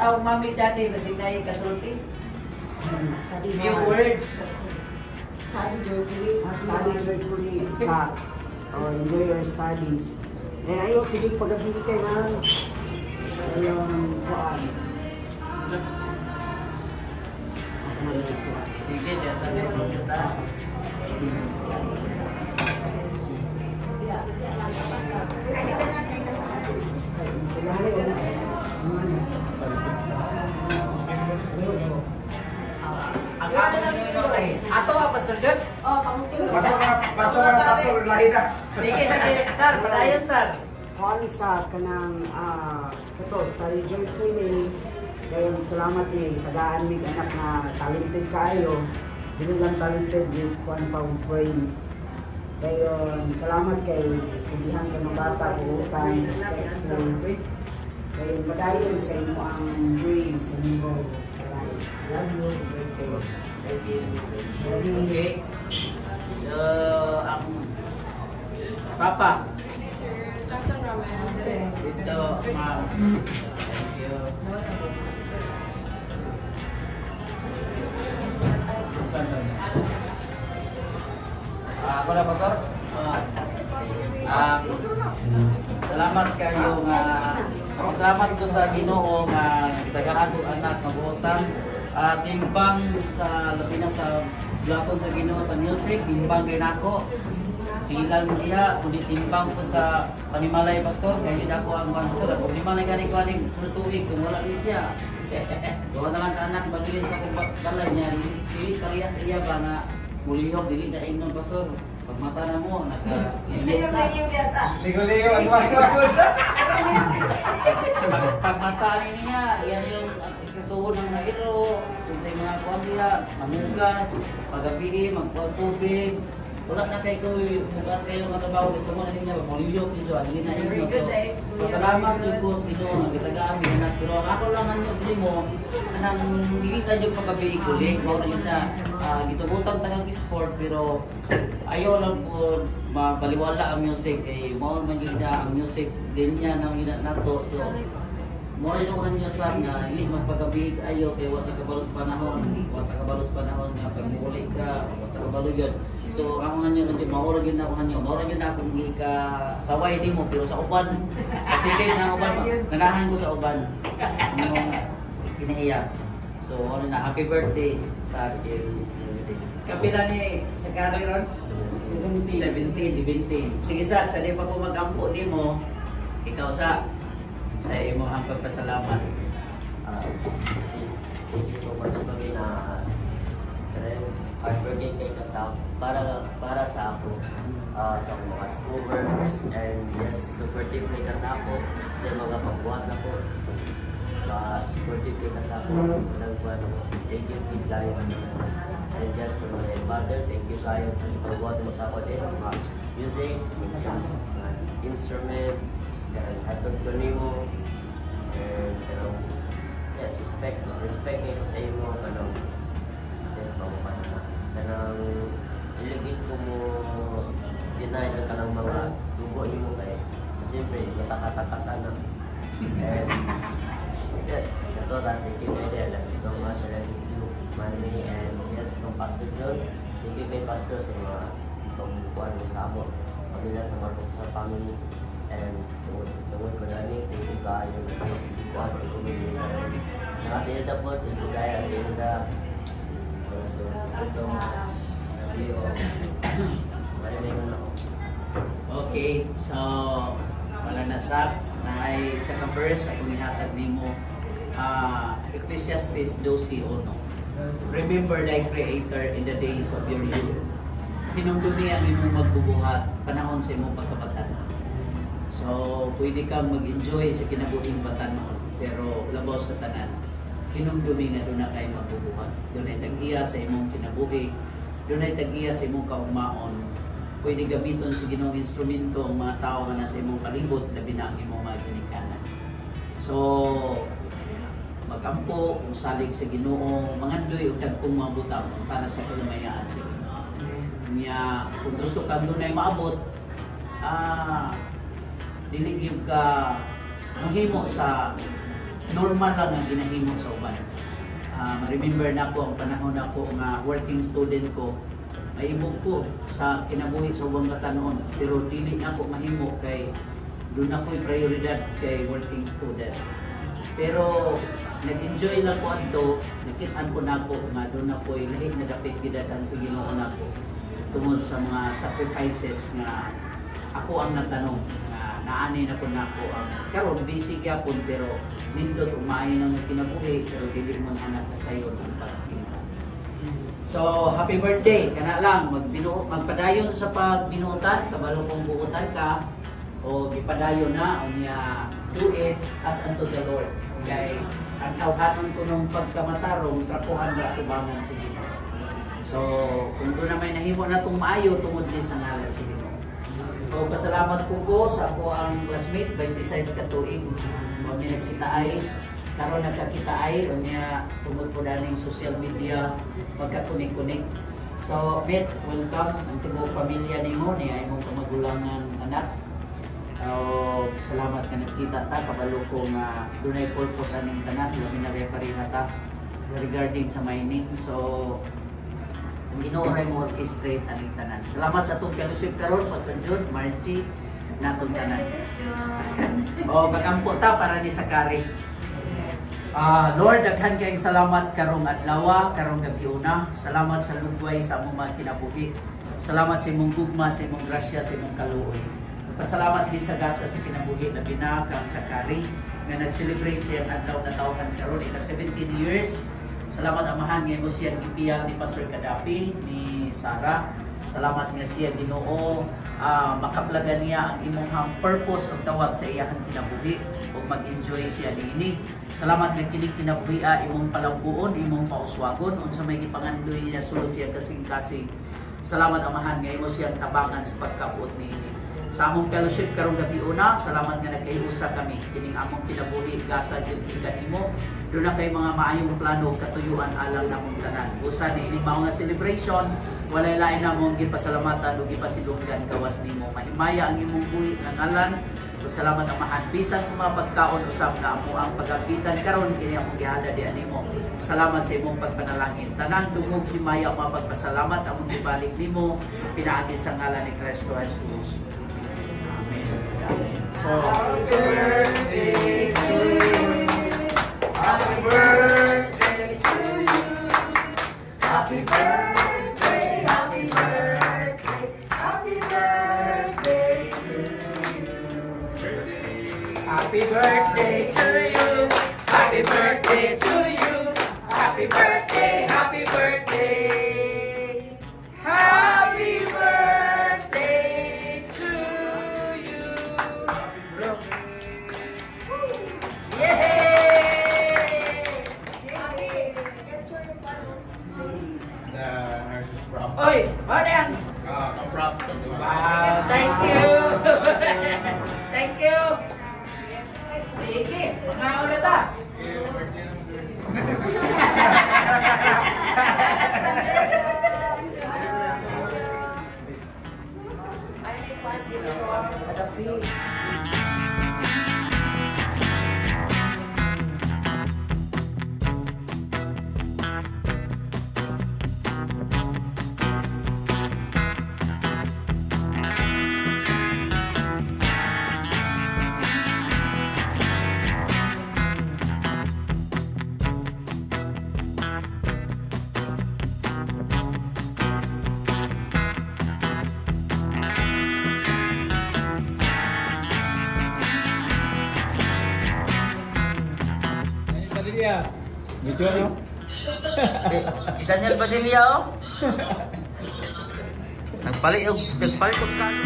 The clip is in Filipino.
Ikaw, mami, daddy, kasi tayo kasulti. Study Few hard. words. Study joyfully. Study joyfully. Sa enjoy your studies. And ayaw, sige, pag-abili kayo ng ayong kuhaan. Sige, dyan sa meron kita. Ang ako na nyo ato ha, Pastor John? Oh, pangutulog. Pastor, lahi na. Sige, sige, sir, padayon, sir. Kuhaan sa kanang ito, study joyfully. Kaya salamat tagaan mig anak na talented kayo. Dili lang talented yung kuhaan pa frame. Kaya salamat kay kubihan ka ng bata, buutan, respectful. Kaya madayon sa imo ang dream sa imo sa life. Love you, birthday. Okay. So, ang Papa. Tansan ramen. Dito, ma'am. Thank you. Ako na, Pastor. Salamat kayo nga salamat ko sa Ginoo nga tagaan ko anak nga buotan. Timbang sa labi na sa blaton sa Ginoo sa music, timbang kay nako. Ilang diha kundi timbang ko sa panimalay pastor kay hindi ako ang pastor. Problema na gani ko aning tuig kung wala ni siya. Duha na lang ka anak babilin sa kong balay niya dili parehas iya ba na mulihok dili na ingnon pastor. Pagmata na mo naka invest na. Ligo-ligo ang mga. Pagmata niya yan yung ikasuhod ng nairo kung sa mga kuwan nila mamugas pagabi magpuan tubig. Wala na kay ko bukat kayo nga trabaho ito mo na niya mamuliyok dito dili na inyo. So salamat jud ko sa Ginoo nga gitagaan mi anak pero ako lang nanyo dili mo anang dili ta jud pagabi kulig mo na yun na gitugutan tagang sport pero ayaw lang po mabaliwala ang music kay mo man gyud ang music din niya nang nato so mo rin ko niya sa nga dili magpagabi ayo kay wa ta kabalos panahon nga pagmuli ka wa ta kabalo gyud. So ako nga nyo, maura gina ako nyo, maura gina akong ika saway di mo, pero sa uban, kasi kayo na uban, nanahan ko sa uban, yung kinahiya. So ano na, happy birthday sa akin. Kapila ni sa Kariron? 17. Sige sa di pa ko mag-ampo di mo, ikaw sa imo ang pagpasalamat. Thank you so much for me na hardworking kay kasama para sa ako sa mga schoolworks and yes, supportive kay kasako sa mga pagbuhat na po supportive kay kasako nagbuhat ako. Thank you kay guys and just for my mother, thank you kayo sa pagbuhat mo sa ako din mga music, some instrument and hatod ko nimo and yes, respect kayo sa imo kanang iligid ko mo deny na kanang mga sugo ni mo kay siyempre matakatakasan na and yes ito thank you kay love you so much and thank you Manny and yes itong Pastor John thank you kay Pastor sa mga itong buwan mo sa amo pamilya sa mga sa family and tungod ko na ni thank you kayo buwan ko kumili nakatira na po thank you kaya thank you so much. Okay, so wala na sab na ay isa ka verse akong ihatag nimo Ecclesiastes 12:1. Remember thy Creator in the days of your youth. Hinumdumi ang imong magbubuhat panahon sa imong pagkabata. So pwede kang mag-enjoy sa kinabuhing batanon pero labaw sa tanan hinumdumi nga doon na kayo magbubuhat. Doon ay tag-iya sa imong kinabuhi. Doon ay tag-iya sa imong kaumaon. Pwede gamiton sa Ginoong instrumento ang mga tao nga nasa imong palibot, labi na ang imong mga ginikanan. So, magampo, salig sa Ginoo, mangandoy o dagkong mga butang para sa kalumayaan sa Ginoo. Kanya, kung gusto ka doon ay maabot, diligid ka mahimo sa normal lang ang ginahimo sa uban. Ma-remember na ko ang panahon na ko nga working student ko, maibog ko sa kinabuhi sa ubang katanon, pero dili na ko mahimo kay doon ako'y prioridad kay working student. Pero nag-enjoy lang ko adto, nakitaan ko na ko nga doon ako'y lahi na dapit gidatan sa Ginoo nako tungod sa mga sacrifices nga ako ang natanong nga naani na ko nako ang karon busy gyapon pero nindot umaayo nang kinabuhi pero dili man anak sa sayon ang paghinga. So happy birthday kana lang magpadayon sa pagbinuotan kabalo kung buotan ka o gipadayon na unya do it as unto the Lord. Kay ang tawhanon ko nung pagkamatarong trapuhan ra tubangan sa Ginoo. So kung doon na may nahimo na itong maayo tungod din sa ngalan sa Ginoo. O pasalamat ko sa ako ang classmate 26 ka tuig. O may nagsita ay karon nagkakita ay unya tungod po daning social media magkakunik-kunik. So Met, welcome ang tibuok pamilya nimo niya imong kamagulangan anak. Salamat ka nakita ta kabalo ko nga dunay purpose aning tanan labi na kay pareha ta regarding sa mining. So ang Ginoo ray mo orchestrate aning tanan. Salamat sa atong fellowship karon Pastor Jude, Margie natong tanan. Bagampo ta para ni Sakari. Lord, daghan kayong salamat karong adlaw, karong gabi una. Salamat sa lugway sa among mga kinabuhi. Salamat sa imong gugma, sa imong grasya, sa imong kaluoy. Pasalamat din sa gasa sa kinabuhi na binakang Sakari nga nag-celebrate siyang adlaw na tawhan karon ika 17 years. Salamat amahan nga mo siya gipiyal ni Pastor Kadapi, ni Sarah. Salamat nga siya Ginoo makaplagan niya ang imong purpose ug tawag sa iyang kinabuhi ug mag-enjoy siya niini. Salamat nga kini kinabuhi imong palambuon, imong pauswagon unsa may gipangandoy niya sulod siya kasing-kasing. Salamat amahan nga imo siyang tabangan sa pagkabuot niini. Sa among fellowship karong gabi una, salamat nga nagkaiusa kami kining among kinabuhi gasa gyud kanimo. Doon na kay mga maayong plano katuyuan alang namong tanan. Usa ni ini mao nga celebration, walay lain namong gipasalamatan ug gipasidunggan gawas nimo. Mahimaya ang imong buhi nga ngalan. Salamat amahan bisan sa mga pagkaon usab nga amo ang pagabitan karon kini among gihada di animo. Salamat sa imong pagpanalangin. Tanang dungog himaya mga pagpasalamat among gibalik nimo pinaagi sa ngalan ni Kristo Jesus. So, happy birthday to you. Happy birthday to you. Happy birthday, happy birthday, happy birthday to you. Happy birthday to you. Happy birthday to you. Happy birthday, happy birthday. Happy birthday to you. Oi, Madam. Wow, thank you. Thank you. Sige, mga ulit Gitu ano? Si Daniel Padilla oh. Nagpalit og kano.